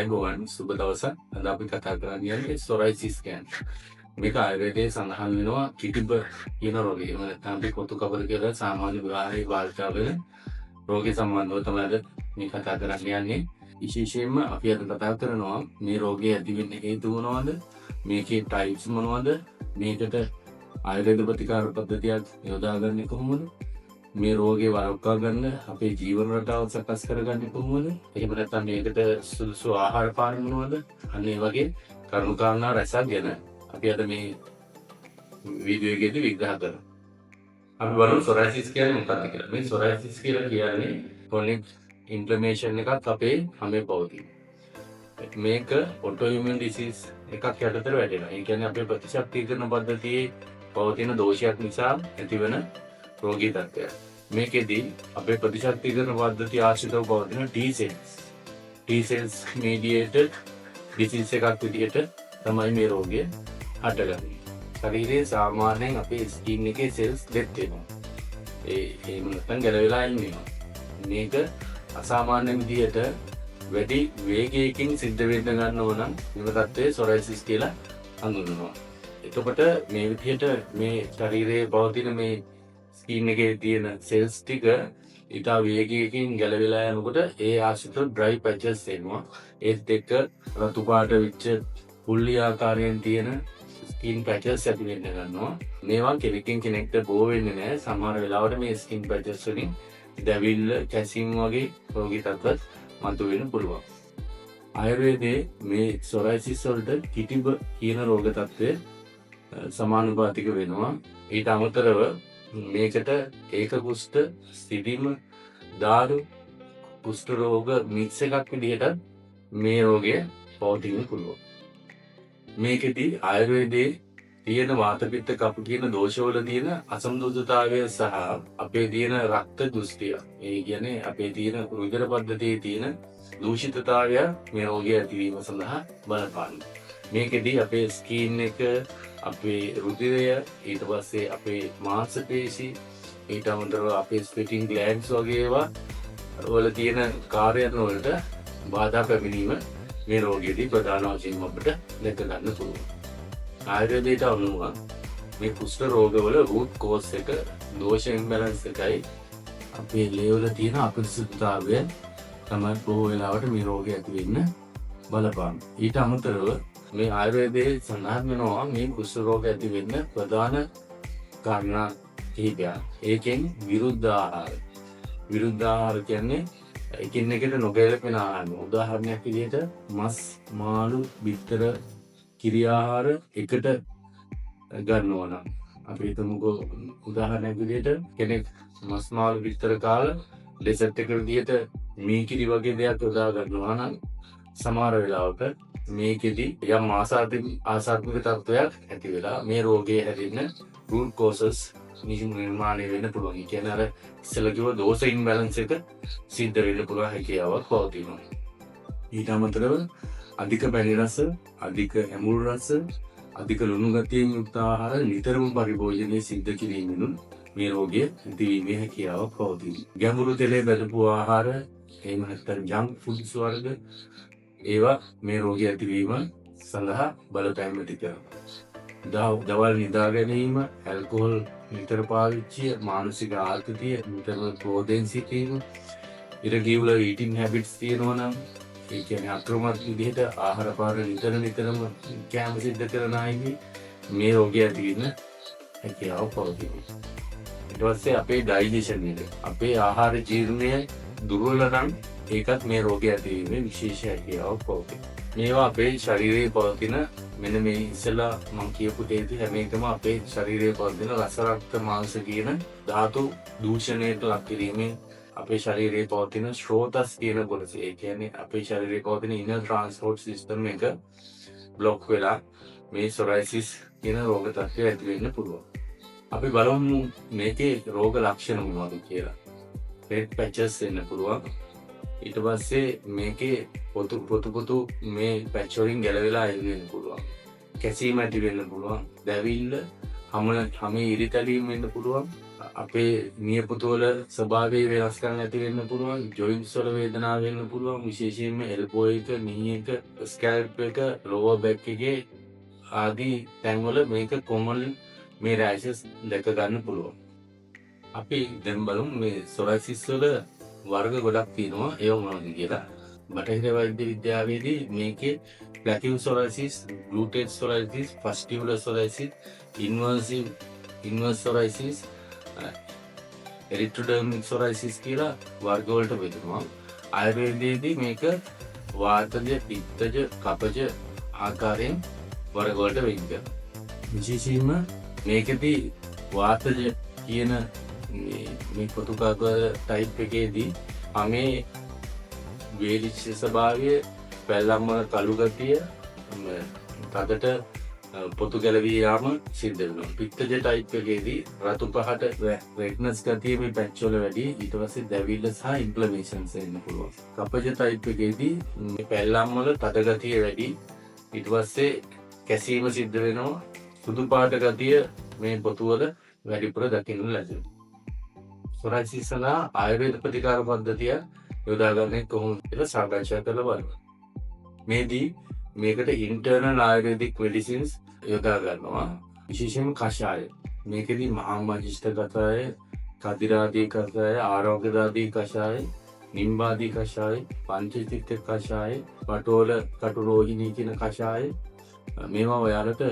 ආයුබෝවන් සුබ දවසක්. අද අපි කතා කරන්නේ සොරයිසිස් ගැන. මේක ආයුර්වේදයේ සඳහන් වෙනවා කිටිබ කියන රෝගය. එහෙම නැත්නම් අපි කොතු කබර කියලා සාමාන්‍ය විවාහයේ භාවිතා වෙන රෝගී සම්බන්ධව තමයි අද මේ කතා කරන්න යන්නේ. විශේෂයෙන්ම අපි අද කතා කරනවා මේ රෝගය ඇති වෙන්න හේතු මොනවද? මේකේ ටයිප්ස් මොනවද? මේකට ආයුර්වේද ප්‍රතිකාර පද්ධතියක් යොදාගන්නේ කොහොමද? මේ රෝගේ වළක්වා ගන්න අපේ ජීවන රටාව සකස් කරගන්නේ කොහොමද? එහෙම නැත්නම් මේකට සුදුසු ආහාර පාන මොනවද? අන්න ඒ වගේ කරුණු කාරණා රැසක් ගැන අපි අද මේ වීඩියෝ එකේදී විග්‍රහ කරමු. අපි බලමු සොරයිසිස් කියන්නේ මොකක්ද කියලා. මේ සොරයිසිස් කියලා කියන්නේ ක්‍රොනික් ඉන්ෆ්ලමේෂන් එකක් අපේ හැමේ පවතින. මේක ඔටෝඉමුන් ඩිසීස් එකක් යටතට වැටෙනවා. ඒ කියන්නේ අපේ ප්‍රතිශක්තිකරණ පද්ධතියේ පවතින දෝෂයක් නිසා ඇතිවන රෝගී තත්ත්වයක්. මේකෙදී අපේ ප්‍රතිශක්තිකරණ පද්ධතිය ආශ්‍රිතව පවතින T cells mediated disease එකක් විදිහට තමයි මේ රෝගය හටගන්නේ. ශරීරයේ සාමාන්‍යයෙන් අපේ ස්කින් එකේ cells දෙත් වෙනවා. එහෙම නැත්නම් ගැලවිලා ඉන්නවා. මේක අසාමාන්‍ය විදිහට වැඩි වේගයකින් සිද්ධ වෙන්න ගන්නව නම් මෙව තත්ත්වයේ සොරයිසිස් කියලා හඳුන්වනවා. එතකොට මේ විදිහට මේ ශරීරයේ පවතින මේ ස්කින් එකේ තියෙන සෙල්ස් ටික ඉතා වේගයකින් ගැලවිලා යනකොට ඒ ආශ්‍රිත ඩ්‍රයි පැචස් එනවා. ඒත් එක්ක රතු පාට වෙච්ච පුල්ලි ආකාරයෙන් තියෙන ස්කින් පැචස් ඇති වෙන්න ගන්නවා. මේවා කෙනෙක්ගෙන් කෙනෙක්ට බෝ වෙන්නේ නැහැ. සමහර වෙලාවට මේ ස්කින් පැචස් වලින් දැවිල්ල, කැසීම් වගේ රෝගී තත්ත්ව මතුවෙන්න පුළුවන්. ආයුර්වේදයේ මේ සොරයිසිස් වලට කිටිබ කියන රෝග තත්ත්වය සමානුපාතික වෙනවා. ඊට අමතරව මේකට ඒක කුෂ්ඨ, සිදිම, දාරු, කුෂ්ඨ රෝග මික්ස් එකක් විදිහට මේ රෝගය පවතින්න පුළුවන්. මේකෙදී ආයුර්වේදයේ තියෙන වාත පිත්ත කප කියන දෝෂවල තියෙන අසමතුලිතතාවය සහ අපේ තියෙන රක්ත දෘෂ්ටිය, ඒ කියන්නේ අපේ තියෙන රුධිර පද්ධතියේ තියෙන දූෂිතතාවය මේ රෝගය ඇතිවීම සඳහා බලපානවා. මේකෙදී අපේ ස්කින් එක, අපේ රුධිරය, ඊට පස්සේ අපේ මාංශ පේශි, ඊට අමතරව අපේ ස්වෙටින් ග්ලෑන්ඩ්ස් වගේ ඒවා වල තියෙන කාර්යයන් වලට බාධා පැමිණීම මේ රෝගයේදී ප්‍රධාන වශයෙන් අපිට දැක ගන්න පුළුවන්. ආයුර්වේදයට අනුව මේ කුෂ්ඨ රෝගවල root cause එක දෝෂ ඉම්බැලන්ස් එකයි අපේ ලේවල තියෙන අපිරිසුදුතාවය තමයි බොහෝ වෙලාවට මේ රෝගය ඇති වෙන්න බලපාන. ඊට අමතරව මේ ආයුර්වේදයේ සඳහන් වෙනවා මේ කුෂ්ඨ රෝග ඇති වෙන්න ප්‍රධාන කාරණා කිහිපයක්. ඒකෙන් විරුද්ධ ආහාර. විරුද්ධ ආහාර කියන්නේ එකින් එකට නොගැලපෙන ආහාර. උදාහරණයක් විදිහට මස්, මාළු, බිත්තර, කිරි ආහාර එකට ගන්නවා නම් අපි හිතමුකෝ උදාහරණයක් විදිහට කෙනෙක් මස්, මාළු, බිත්තර කාලා ඩෙසර්ට් එක විදිහට මී කිරි වගේ දෙයක් යොදා ගන්නවා නම් සමහර වෙලාවක මේකෙදි යම් ආසාත්මික තත්ත්වයක් ඇති වෙලා මේ රෝගය හැදෙන්න root causes නිර්මාණය වෙන්න පුළුවන්. ඒ කියන්නේ අර ඉස්සෙල්ලා කිව්ව දෝෂ ඉම්බැලන්ස් එක සිද්ධ වෙන්න පුළුවන් හැකියාවක් පවතිනවා. ඊට අමතරව අධික පැණි රස, අධික ඇඹුල් රස, අධික ලුණු ගතියෙන් යුක්ත ආහාර නිතරම පරිභෝජනය සිද්ධ කිරීමෙන් මේ රෝගය ඇතිවීමේ හැකියාවක් පවතිනවා. ගැඹුරු තෙලේ බැදපු ආහාර, එහෙම නැත්නම් ජංක් ෆුඩ්ස් වර්ග ඒවා මේ රෝගය ඇතිවීම සඳහා බලපෑම් ඇති කරනවා. දවල් නිදා ගැනීම, ඇල්කොහොල් නිතර පාවිච්චිය, මානසික ආතතිය, නිතරම ක්‍රෝධයෙන් සිටීම, ඉරගිවුල ඊටින් හැබිට්ස් තියෙනවා නම්, ඒ කියන්නේ අක්‍රමවත් විදිහට ආහාර පාන නිතරම කැම සිද්ධ කරන අයගේ මේ රෝගය ඇති වෙන්න හැකියාව පවතිනවා. ඊට පස්සේ අපේ ඩයිජෙෂන් එක, අපේ ආහාර ජීර්ණය දුර්වල නම් ඒකත් මේ රෝගය ඇතිවීමේ විශේෂ හැකියාවක් පවතිනවා. මේවා අපේ ශරීරයේ පවතින මෙන්න මේ ඉස්සෙල්ලා මම කියපු තේති හැම එකම අපේ ශරීරයේ පවතින රස, රක්ත, මාංශ කියන ධාතු දූෂණයට ලක් කිරීමෙන් අපේ ශරීරයේ පවතින ස්රෝතස් කියන කොටස, ඒ කියන්නේ අපේ ශරීරයේ පවතින ඉනර් ට්‍රාන්ස්පෝර්ට් සිස්ටම් එක බ්ලොක් වෙලා මේ සොරයිසිස් කියන රෝග තත්ත්වය ඇති වෙන්න පුළුවන්. අපි බලමු මේකේ රෝග ලක්ෂණ මොනවද කියලා. රෙඩ් පැචස් එන්න පුළුවන්. ඊට පස්සේ මේකේ පොතු මේ පැච් වලින් ගැලවිලා එන්න පුළුවන්. කැසීම ඇති වෙන්න පුළුවන්. දැවිල්ල, හැමේ ඉරිතැලීම් වෙන්න පුළුවන්. අපේ නියපොතුවල ස්වභාවයේ වෙනස්කම් ඇති වෙන්න පුළුවන්, ජොයින්ට්ස් වල වේදනාව වෙන්න පුළුවන්, විශේෂයෙන්ම එල්බෝ එක, නී එක, ස්කැල්ප් එක, ලෝවර් බැක් එකේ ආදී තැන්වල මේක කොමන් මේ රෑෂස් දැක ගන්න පුළුවන්. අපි දැන් බලමු මේ සොරයිසිස් වල වර්ග ගොඩක් තියෙනවා. ඒව මොනවද කියලා. බටහිර වෛද්‍ය විද්‍යාවේදී මේකේ ප්ලැකිව් සොරයිසිස්, ග්ලූටේට් සොරයිසිස්, ෆස්ටිබුලර් සොරයිසිස්, ඉන්වර්ස් සොරයිසිස්, එරිත්‍රොඩර්මික් සොරයිසිස් කියලා වර්ග වලට බෙදෙනවා. ආයුර්වේදයේදී මේක වාතජ, පිත්තජ, කපජ ආකාරයෙන් වර්ග වලට වෙන් කරනවා. විශේෂයෙන්ම මේකදී වාතජ කියන මේ පොතුකාග ටයිප් එකේදී අමේ වේලිච්ච ස්වභාවය, පැල්ලම් වල කළු ගතිය, තදට පොතු ගැලවී යාම සිද්ධ වෙනවා. පිත්තජ ටයිප් එකේදී රතු පහට රෙඩ්නස් ගතිය මේ පැච් වල වැඩි, ඊට පස්සේ දැවිල්ල සහ ඉන්ෆ්ලමේෂන්ස් එන්න පුළුවන්. කපජ ටයිප් එකේදී මේ පැල්ලම් වල තද ගතිය වැඩි, ඊට පස්සේ කැසීම සිද්ධ වෙනවා. සුදු පාට ගතිය මේ පොතු වල වැඩිපුර දකින්න ලැබෙනවා. සොරයිසිස් සඳහා ආයුර්වේද ප්‍රතිකාර පද්ධතිය යොදාගන්නේ කොහොමද කියලා සාකච්ඡා කරලා බලමු. මේදී මේකට ඉන්ටර්නල් ආයුර්වේදික් මෙඩිසින්ස් යොදා ගන්නවා. විශේෂයෙන්ම කෂාය. මේකෙදී මහා මජිෂ්ඨ කෂාය, කදිරාදී කෂාය, ආරෝග්‍යදාදී කෂාය, නිම්බාදී කෂාය, පංචචිත්ත කෂාය, පටෝල කටුරෝහිණී කියන කෂාය. මේවා ඔයාලට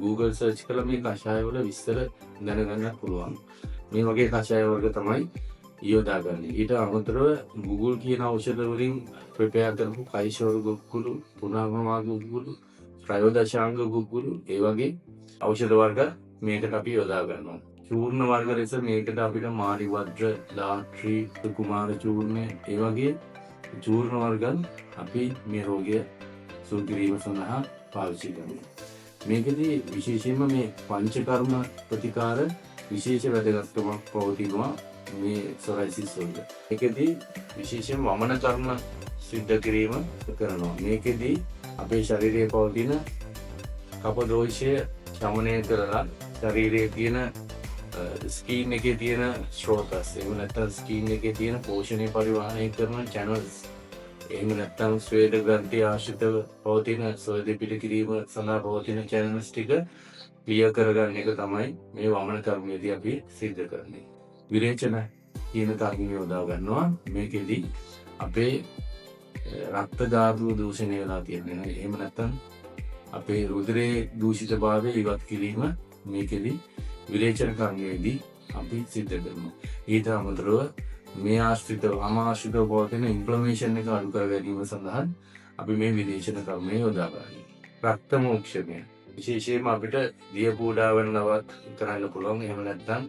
Google search කරලා මේ කෂාය වල විස්තර දැනගන්න පුළුවන්. මේ වගේ කෂාය වර්ග තමයි යොදාගන්නේ. ඊට අමතරව Google කියන ඖෂධ වලින් ප්‍රපෙයාර් කරපු කයිෂෝර ගුගුළු, පුනාගමා ගුගුළු, ප්‍රයෝදශාංග ගුගුළු, ඒ වගේ ඖෂධ වර්ග මේකට අපි යොදා ගන්නවා. චූර්ණ වර්ග ලෙස මේකට අපිට මාරිවද්‍ර, දාත්‍රි, කුමාර චූර්ණ, ඒ වගේ චූර්ණ වර්ගන් අපි මේ රෝගය සුව කිරීම සඳහා පාවිච්චි කරනවා. මේකදී විශේෂයෙන්ම මේ පංචකර්ම ප්‍රතිකාර විශේෂ වැදගත්කමක් පවතිනවා මේ සොරයිසිස් වල. මේකෙදී විශේෂයෙන් වමන කර්ම සිද්ධ කිරීම කරනවා. මේකෙදී අපේ ශරීරයේ පවතින කප දෝෂය සමනය කරලා ශරීරයේ තියෙන ස්කින් එකේ තියෙන ස්රෝතස්, එහෙම නැත්නම් ස්කින් එකේ තියෙන පෝෂණය පරිවාහනය කරන channels, එහෙම නැත්නම් ස්වේද ග්‍රන්ථි ආශ්‍රිතව පවතින ස්වේද පිට කිරීම සඳහා පවතින channels ටික ක්ලියර් කරගන්න එක තමයි මේ වමන කර්මයේදී අපි සිද්ධ කරන්නේ. විරේචන කියන කර්මය යොදා ගන්නවා. මේකෙදී අපේ රක්ත ධාතුව දූෂණය වෙලා තියෙනවා. එහෙම නැත්නම් අපේ රුධිරයේ දූෂිතභාවය ඉවත් කිරීම මේකෙදී විරේචන කර්මයේදී අපි සිද්ධ කරනවා. ඊට අමතරව මේ ආශ්‍රිතව අමාශ්‍රිතව පවතින ඉන්ෆ්ලමේෂන් එක අඩු කර ගැනීම සඳහා අපි මේ විරේචන කර්මය යොදා ගන්නවා. රක්ත මෝක්ෂණය විශේෂයෙන්ම අපිට දිය පූඩාවන් නවත් කරන්න පුළුවන්. එහෙම නැත්නම්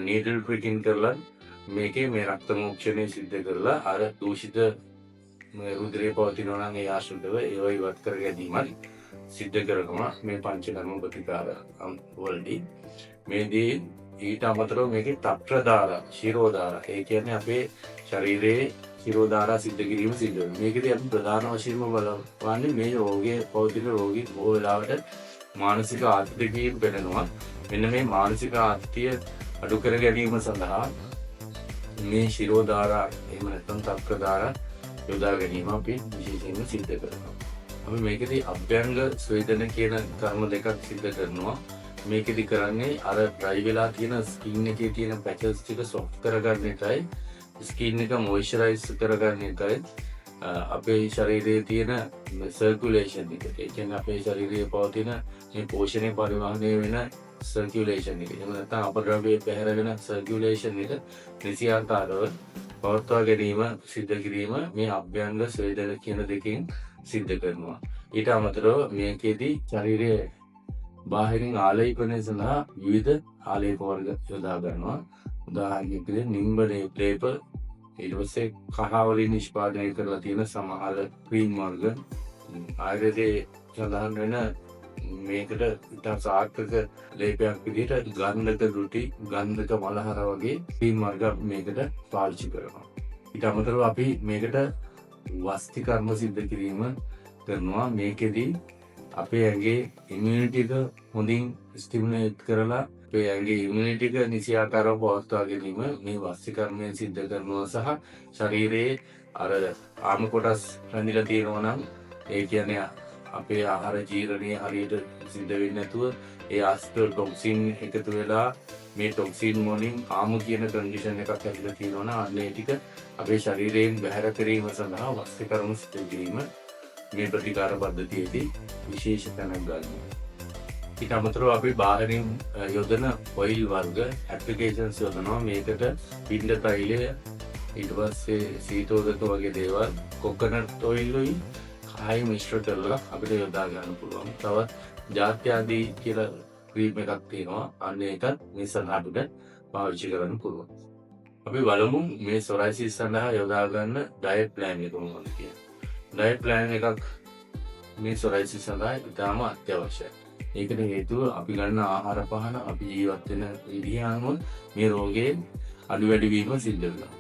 නීඩල් ප්‍රිකින් කරලා මේකේ මේ රක්ත මෝක්ෂණය සිද්ධ කරලා අර දූෂිත රුධිරයේ පවතිනවා නම් ඒ ආශ්‍රිතව ඒව ඉවත් කර ගැනීමයි සිද්ධ කරනවා මේ පංචකර්ම ප්‍රතිකාර වලදී. මේදී ඊට අමතරව මේකේ තත්ත්‍රධාරා, ශිරෝධාරා, ඒ කියන්නේ අපේ ශරීරයේ ශිරෝධාරා සිද්ධ කිරීම සිද්ධ වෙනවා. මේකදී අපි ප්‍රධාන වශයෙන්ම බලවන්නේ මේ රෝගයේ පවතින රෝගී බොහෝ වෙලාවට මානසික ආතතියකින් පෙළෙනවා. මෙන්න මේ මානසික ආතතිය අඩු කර ගැනීම සඳහා මේ ශිරෝධාරා, එහෙම නැත්නම් තත්ත්‍රධාරා යොදා ගැනීම අපි විශේෂයෙන්ම සිද්ධ කරනවා. අපි මේකදී අභ්‍යංග ස්වේදන කියන කර්ම දෙකක් සිද්ධ කරනවා. මේකෙදි කරන්නේ අර ඩ්‍රයි වෙලා තියෙන ස්කින් එකේ තියෙන පැචස් ටික සොෆ්ට් කරගන්න එකයි, ස්කින් එක මොයිස්චරයිස් කරගන්න එකයි, අපේ ශරීරයේ තියෙන සර්කියුලේෂන් එක. ඒ කියන්නේ අපේ ශරීරයේ පවතින මේ පෝෂණය පරිවහනය වෙන සර්කියුලේෂන් එක. එහෙම නැත්නම් අපද්‍රව්‍ය පැහැර වෙන සර්කියුලේෂන් එක නිසියාකාරව පවත්වා ගැනීම සිද්ධ කිරීම මේ අභ්‍යංග ස්වේදන කියන දෙකෙන් සිද්ධ කරනවා. ඊට අමතරව මේකෙදී ශරීරයේ බාහිරින් ආලේපනය සඳහා විවිධ ආලේප වර්ග යොදා ගන්නවා. උදාහරණයක් විදිහට නිම්බනේ ලේප, ඊට පස්සේ කහවලින් නිෂ්පාදනය කරලා තියෙන සමහර ක්‍රීම් වර්ග, ආයුර්වේදයේ සඳහන් වෙන මේකට ඉතා සාර්ථක ලේපයක් විදිහට ගන්ධක රුටි, ගන්ධක මලහර වගේ ක්‍රීම් වර්ග මේකට පාවිච්චි කරනවා. ඊට අමතරව අපි මේකට වස්ති කර්ම සිද්ධ කිරීම කරනවා. මේකෙදී අපේ ඇඟේ ඉම්යුනිටි එක හොඳින් ස්ටිමුලේට් කරලා අපේ ඇඟේ ඉමුනිටි එක නිසි ආකාරව පවත්වා ගැනීම මේ වස්තිකර්මයෙන් සිද්ධ කරනවා සහ ශරීරයේ අර ආම කොටස් රැඳිලා තියෙනවා නම් ඒ කියන්නේ අපේ ආහාර ජීර්ණය හරියට සිද්ධ වෙන්නේ නැතුව ඒ ආස්ටල් ටොක්සින් එකතු වෙලා මේ ටොක්සින් වලින් ආමු කියන කන්ඩිෂන් එකක් ඇතිලා තියෙනවා නම් අන්න ඒ ටික අපේ ශරීරයෙන් බැහැර කිරීම සඳහා වස්තිකර්ම සිදු කිරීම මේ ප්‍රතිකාර පද්ධතියේදී විශේෂ තැනක් ගන්නවා. ඊට අමතරව අපි බාහිරින් යොදන ඔයිල් වර්ග ඇප්ලිකේෂන්ස් යොදනවා. මේකට පින්ඩ තෛලය, ඊට පස්සේ සීතෝදක වගේ දේවල්, කොකනට් ඔයිල් කායි මිශ්‍ර කරලා අපිට යොදා ගන්න පුළුවන්. තවත් ජාත්‍යාදී කියලා ක්‍රීම් එකක් තියෙනවා. අන්න ඒකත් මේ සඳහා අපිට පාවිච්චි කරන්න පුළුවන්. අපි බලමු මේ සොරයිසිස් සඳහා යොදා ගන්න ඩයට් ප්ලෑන් එක මොනවද කියලා. ඩයට් ප්ලෑන් එකක් මේ සොරයිසිස් සඳහා ඉතාම අත්‍යවශ්‍යයි. ඒකට හේතුව අපි ගන්න ආහාර පාන, අපි ජීවත් වෙන විදිහ අනුව මේ රෝගයේ අඩු වැඩි වීම සිද්ධ වෙනවා.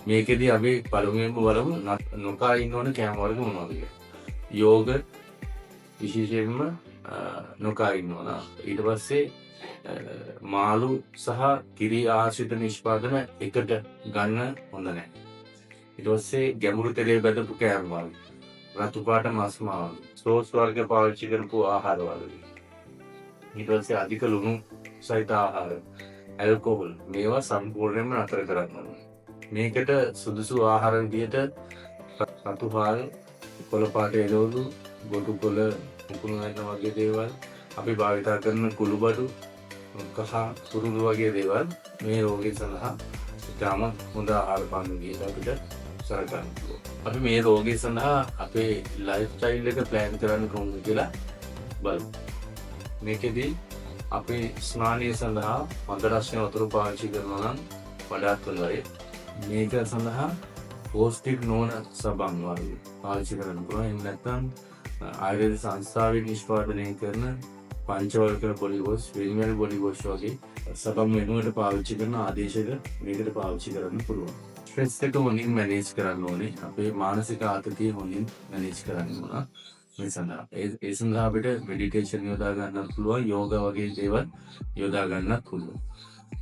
මේකෙදී අපි පළමුවෙන්ම බලමු නොකා ඉන්න ඕන කෑම වර්ග මොනවද කියලා. යෝගට් විශේෂයෙන්ම නොකා ඉන්න ඕන. ඊට පස්සේ මාළු සහ කිරි ආශ්‍රිත නිෂ්පාදන එකට ගන්න හොඳ නැහැ. ඊට පස්සේ ගැඹුරු තෙලේ බැදපු කෑම වර්ග, රතු පාට මස් මාළු, සෝස් වර්ග පාවිච්චි කරපු ආහාර වර්ග, ඊට පස්සේ අධික ලුණු සහිත ආහාර, ඇල්කොහොල්, මේවා සම්පූර්ණයෙන්ම නතර කරන්න ඕනේ. මේකට සුදුසු ආහාර විදිහට රතු පාල්, කොළ පාට එළවලු, ගොටු කොළ, මුකුණු නැන්න වගේ දේවල්, අපි භාවිතා කරන කුළුබඩු, කහ කුරුළු වගේ දේවල් මේ රෝගය සඳහා ඉතාම හොඳ ආහාර පාන විදිහට අපිට සලකන්න පුළුවන්. අපි මේ රෝගය සඳහා අපේ ලයිෆ් ස්ටයිල් එක ප්ලෑන් කරන්න කොහොමද කියලා බලමු. මේකෙදී අපි ස්නානය සඳහා හොඳ රස්නේ වතුර පාවිච්චි කරනවා නම් වඩාත් හොඳයි. මේක සඳහා පෞෂ්ටික නොවන සබන් වර්ග පාවිච්චි කරන්න පුළුවන්. එහෙම නැත්නම් ආයුර්වේද සංස්ථාවෙන් නිෂ්පාදනය කරන පංචවර්ග බොඩි වොෂ්, විනිමල් බොඩි වොෂ් වගේ සබන් වෙනුවට පාවිච්චි කරන ආදේශක මේකට පාවිච්චි කරන්න පුළුවන්. ස්ට්‍රෙස් එක හොඳින් මැනේජ් කරන්න ඕනේ. අපේ මානසික ආතතිය හොඳින් මැනේජ් කරන්න ඕන. මේ සඳහා ඒ සඳහා අපිට මෙඩිටේෂන් යොදා ගන්නත් පුළුවන්, යෝගා වගේ දේවල් යොදා ගන්නත් පුළුවන්.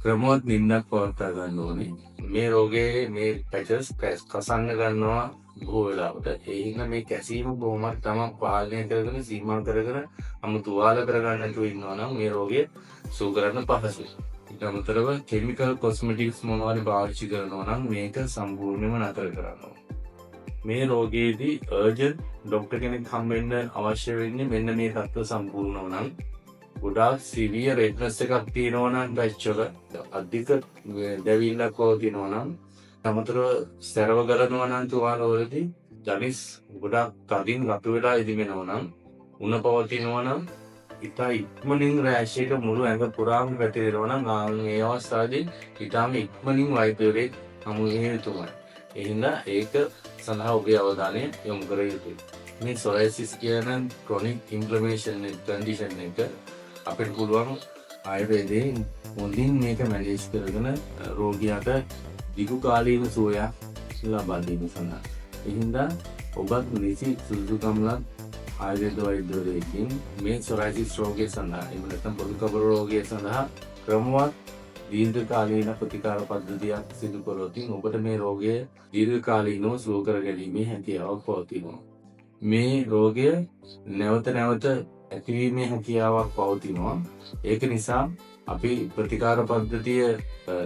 ක්‍රමවත් නිින්දක් පවත්වා ගන්න ඕනේ. මේ රෝගයේ මේ පැචස් කසන්න ගන්නවා බොහෝ වෙලාවට. ඒ හින්දා මේ කැසීම බොහොමත් තමයි පාලනය කරගෙන සීමා කරගෙන අමුතුවාල කරගන්න නැතුව ඉන්නවා නම් මේ රෝගය සුව කරන්න පහසුයි. ඊට අමතරව කෙමිකල් කොස්මෙටික්ස් මොනවාරි පාවිච්චි කරනවා නම් මේක සම්පූර්ණයෙන්ම නතර කරන්න ඕනේ. මේ රෝගයේදී අර්ජන්ට් ඩොක්ටර් කෙනෙක් හම්බෙන්න අවශ්‍ය වෙන්නේ මෙන්න මේ තත්ත්ව සම්පූර්ණ නම්. ගොඩාක් සිවියර් රෙඩ්නස් එකක් තියෙනවා නම් පැච් වල, අධික දැවිල්ලක් තියෙනවා නම්, අමතරව සැරව ගලනවා නම් තුවාල වලදී ජනිස් ගොඩාක් තදින් රතු වෙලා ඉදිමෙනවා නම්, උණ පවතිනවා නම්, ඉතා ඉක්මනින් රෑෂ් එක මුළු ඇඟ පුරාම පැතිරෙනවා නම් මේ අවස්ථාවේදී ඉතාම ඉක්මනින් වෛද්‍යවරයෙක් හමු විය යුතුමයි. ඒ හින්දා ඒක සඳහා ඔබේ අවධානය යොමු කර යුතුයි. මේ සොරයිසිස් කියන ක්‍රොනික් ඉන්ෆ්ලමේෂන් කන්ඩිෂන් එක අපිට පුළුවන් ආයුර්වේදයෙන් හොඳින් මේක මැනේජ් කරගෙන රෝගියාට දිගු කාලීන සුවයක් ලබා දීම සඳහා. ඒ හින්දා ඔබත් නිසි සුදුසුකම්ලත් ආයුර්වේද වෛද්‍යවරයෙක්ගෙන් මේ සොරයිසිස් රෝගය සඳහා, එහෙම නැත්නම් පොදු කබර රෝගය සඳහා ක්‍රමවත් දීර්ඝකාලීන ප්‍රතිකාර පද්ධතියක් සිදු කළොත් ඔබට මේ රෝගය දීර්ඝකාලීනව සුව කර ගැනීමේ හැකියාවක් පවතිනවා. මේ රෝගය නැවත නැවත ඇතිවීමේ හැකියාවක් පවතිනවා. ඒක නිසා අපි ප්‍රතිකාර පද්ධතිය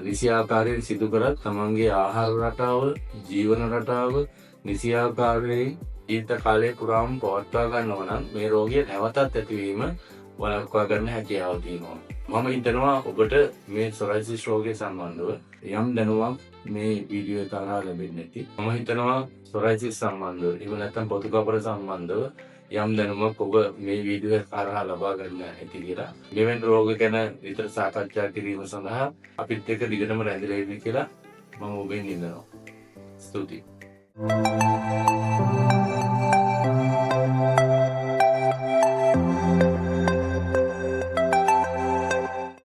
නිසි ආකාරයෙන් සිදු කරත් තමන්ගේ ආහාර රටාව, ජීවන රටාව නිසි ආකාරයෙන් ජීවිත කාලය පුරාම පවත්වා ගන්නවා නම් මේ රෝගය නැවතත් ඇතිවීම වළක්වා ගන්න හැකියාව තියෙනවා. මම හිතනවා ඔබට මේ සොරයිසිස් රෝගය සම්බන්ධව යම් දැනුමක් මේ වීඩියෝ එක කරා ලැබෙන්නේ නැති. මම හිතනවා සොරයිසිස් සම්බන්ධව, එහෙම නැත්නම් පොතු කබර සම්බන්ධව යම් දැනුමක් ඔබ මේ වීඩියෝ එක කරා ලබා ගන්න ඇති කියලා. මෙවැනි රෝග ගැන විතර සාකච්ඡා කිරීම සඳහා අපිත් එක්ක දිගටම රැඳිලා ඉන්න කියලා මම ඔබෙන් ඉල්ලනවා. ස්තුතියි.